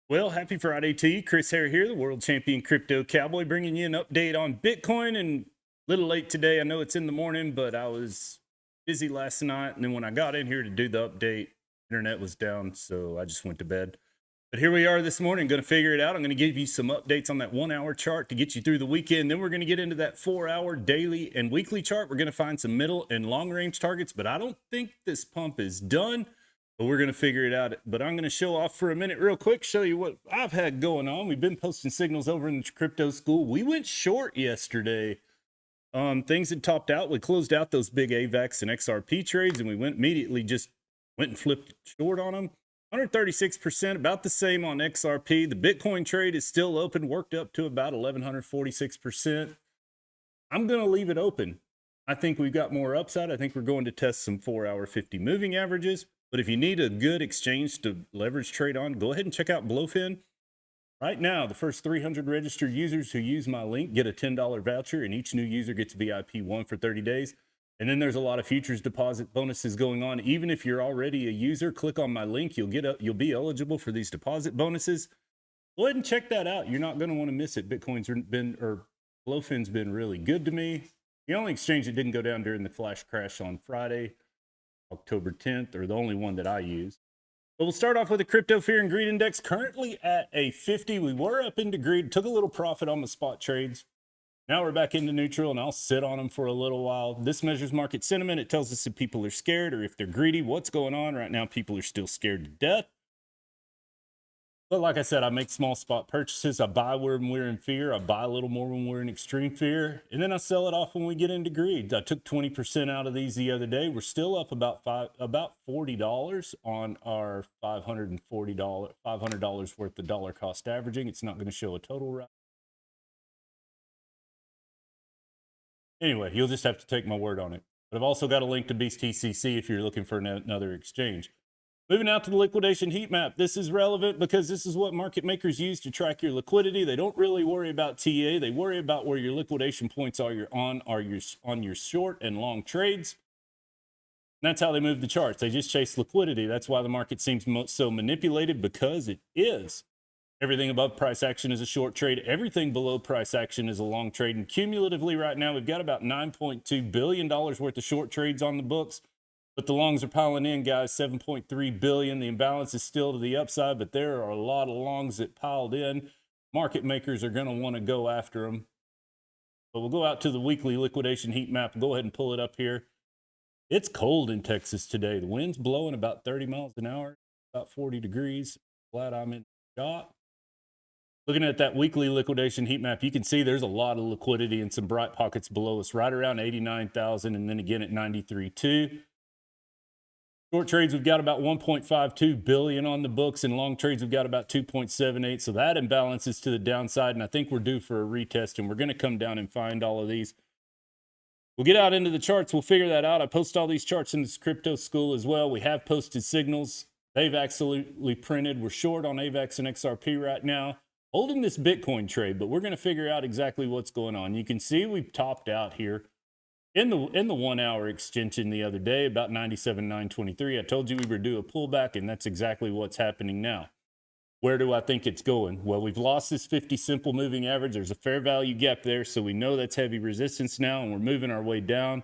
Well, happy Friday to you. Chris Hare here, the world champion crypto cowboy, bringing you an update on Bitcoin. And a little late today. I know it's in the morning, but I was busy last night. And then when I got in here to do the update, internet was down. So I just went to bed. But here we are this morning, going to figure it out. I'm going to give you some updates on that 1 hour chart to get you through the weekend. Then we're going to get into that 4 hour daily and weekly chart. We're going to find some middle and long range targets, but I don't think this pump is done. But we're going to figure it out. But I'm going to show off for a minute real quick, show you what I've had going on. We've been posting signals over in the crypto school. We went short yesterday. Things had topped out. We closed out those big AVAX and XRP trades, and we immediately just went and flipped short on them. 136%, about the same on XRP. The Bitcoin trade is still open, worked up to about 1,146%. I'm going to leave it open. I think we've got more upside. I think we're going to test some 4-hour 50 moving averages. But if you need a good exchange to leverage trade on, go ahead and check out Blowfin. Right now, the first 300 registered users who use my link get a $10 voucher, and each new user gets VIP1 for 30 days. And then there's a lot of futures deposit bonuses going on. Even if you're already a user, click on my link. You'll be eligible for these deposit bonuses. Go ahead and check that out. You're not going to want to miss it. Blowfin's been really good to me. The only exchange that didn't go down during the flash crash on Friday, October 10th, or the only one that I use. But we'll start off with the crypto fear and greed index, currently at a 50. We were up into greed, took a little profit on the spot trades. Now we're back into neutral, and I'll sit on them for a little while. This measures market sentiment. It tells us if people are scared or if they're greedy. What's going on right now? People are still scared to death. But like I said, I make small spot purchases. I buy when we're in fear. I buy a little more when we're in extreme fear. And then I sell it off when we get into greed. I took 20% out of these the other day. We're still up about $40 on our $500 worth of dollar cost averaging. It's not going to show a total right. Anyway, you'll just have to take my word on it. But I've also got a link to Beast TCC if you're looking for another exchange. Moving out to the liquidation heat map. This is relevant because this is what market makers use to track your liquidity. They don't really worry about TA. They worry about where your liquidation points are on your short and long trades. And that's how they move the charts. They just chase liquidity. That's why the market seems so manipulated, because it is. Everything above price action is a short trade. Everything below price action is a long trade. And cumulatively right now, we've got about $9.2 billion worth of short trades on the books. But the longs are piling in, guys. 7.3 billion. The imbalance is still to the upside, but there are a lot of longs that piled in. Market makers are going to want to go after them. But we'll go out to the weekly liquidation heat map. Go ahead and pull it up here. It's cold in Texas today. The wind's blowing about 30 miles an hour, about 40 degrees. Glad I'm in the shot. Looking at that weekly liquidation heat map, you can see there's a lot of liquidity and some bright pockets below us, right around 89,000, and then again at 93.2. Short trades, we've got about 1.52 billion on the books, and long trades, we've got about 2.78. So that imbalance is to the downside, and I think we're due for a retest, and we're going to come down and find all of these. We'll get out into the charts. We'll figure that out. I post all these charts in this crypto school as well. We have posted signals. They've absolutely printed. We're short on AVAX and XRP right now, holding this Bitcoin trade, but we're going to figure out exactly what's going on. You can see we've topped out here in the 1 hour extension the other day, about 97,923. I told you we were due a pullback, and that's exactly what's happening now. Where do I think it's going? Well, we've lost this 50 simple moving average. There's a fair value gap there, so we know that's heavy resistance now, and we're moving our way down.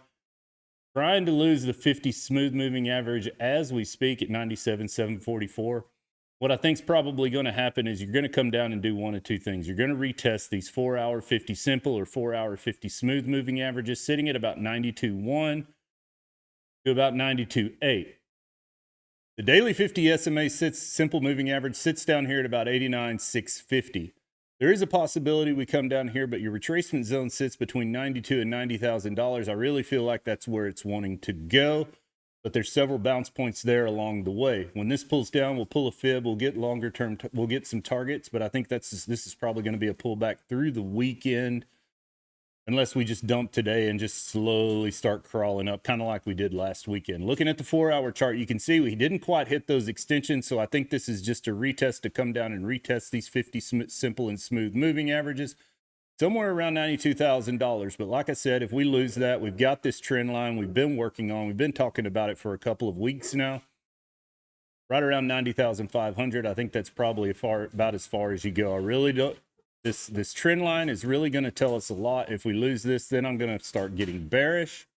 Trying to lose the 50 smooth moving average as we speak at 97,744. What I think is probably going to happen is you're going to come down and do one of two things. You're going to retest these 4-hour 50 simple or 4-hour 50 smooth moving averages, sitting at about 92.1 to about 92.8. The daily 50 SMA simple moving average sits down here at about 89,650. There is a possibility we come down here, but your retracement zone sits between $92,000 and $90,000. I really feel like that's where it's wanting to go. But there's several bounce points there along the way. When this pulls down, we'll pull a fib. We'll get longer term. We'll get some targets. But I think this is probably going to be a pullback through the weekend, unless we just dump today and just slowly start crawling up, kind of like we did last weekend. Looking at the 4-hour chart, you can see we didn't quite hit those extensions. So I think this is just a retest to come down and retest these 50 simple and smooth moving averages, somewhere around $92,000. But like I said, if we lose that, we've got this trend line we've been working on. We've been talking about it for a couple of weeks now. right around 90,500. I think that's probably about as far as you go. I really don't. This trend line is really going to tell us a lot. If we lose this, then I'm going to start getting bearish.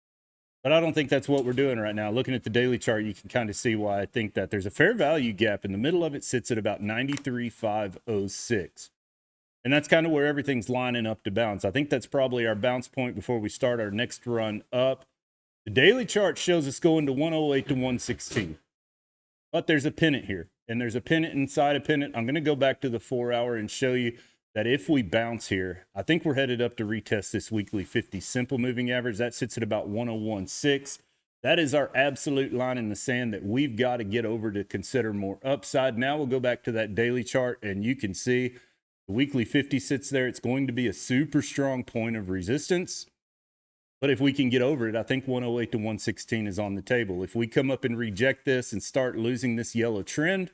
But I don't think that's what we're doing right now. Looking at the daily chart, you can kind of see why I think that. There's a fair value gap in the middle of it, sits at about 93,506. And that's kind of where everything's lining up to bounce. I think that's probably our bounce point before we start our next run up. The daily chart shows us going to 108 to 116. But there's a pennant here, and there's a pennant inside a pennant. I'm going to go back to the 4 hour and show you that if we bounce here, I think we're headed up to retest this weekly 50 simple moving average. That sits at about 101.6. That is our absolute line in the sand that we've got to get over to consider more upside. Now we'll go back to that daily chart, and you can see the weekly 50 sits there. It's going to be a super strong point of resistance. But if we can get over it, I think 108 to 116 is on the table. If we come up and reject this and start losing this yellow trend,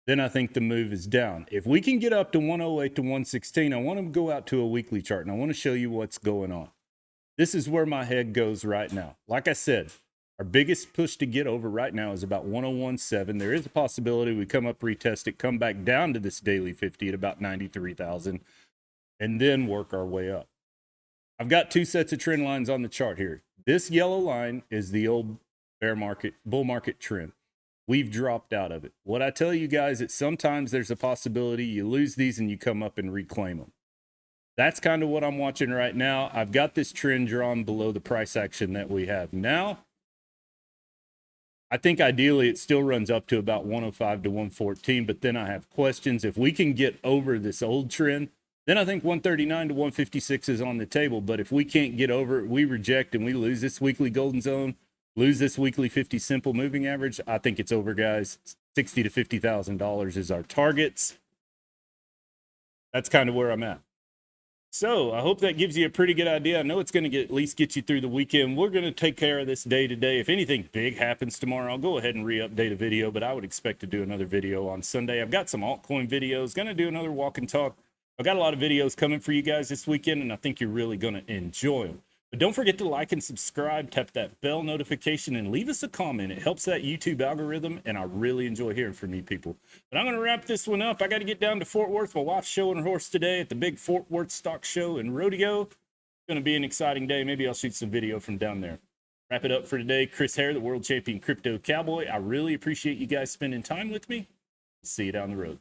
then I think the move is down. If we can get up to 108 to 116, I want to go out to a weekly chart, and I want to show you what's going on. This is where my head goes right now. Like I said, our biggest push to get over right now is about 101.7. There is a possibility we come up, retest it, come back down to this daily 50 at about 93,000, and then work our way up. I've got two sets of trend lines on the chart here. This yellow line is the old bull market trend. We've dropped out of it. What I tell you guys is sometimes there's a possibility you lose these and you come up and reclaim them. That's kind of what I'm watching right now. I've got this trend drawn below the price action that we have now. I think ideally it still runs up to about 105 to 114, but then I have questions. If we can get over this old trend, then I think 139 to 156 is on the table. But if we can't get over it, we reject and we lose this weekly golden zone, lose this weekly 50 simple moving average, I think it's over, guys. $60,000 to $50,000 is our targets. That's kind of where I'm at. So I hope that gives you a pretty good idea. I know it's going to at least get you through the weekend. We're going to take care of this day to day. If anything big happens tomorrow, I'll go ahead and re-update a video, but I would expect to do another video on Sunday. I've got some altcoin videos, going to do another walk and talk. I've got a lot of videos coming for you guys this weekend, and I think you're really going to enjoy them. But don't forget to like and subscribe, tap that bell notification, and leave us a comment. It helps that YouTube algorithm, and I really enjoy hearing from you people. But I'm going to wrap this one up. I got to get down to Fort Worth. My wife's showing her horse today at the big Fort Worth Stock Show and Rodeo. It's going to be an exciting day. Maybe I'll shoot some video from down there. Wrap it up for today. Chris Hare, the World Champion Crypto Cowboy. I really appreciate you guys spending time with me. See you down the road.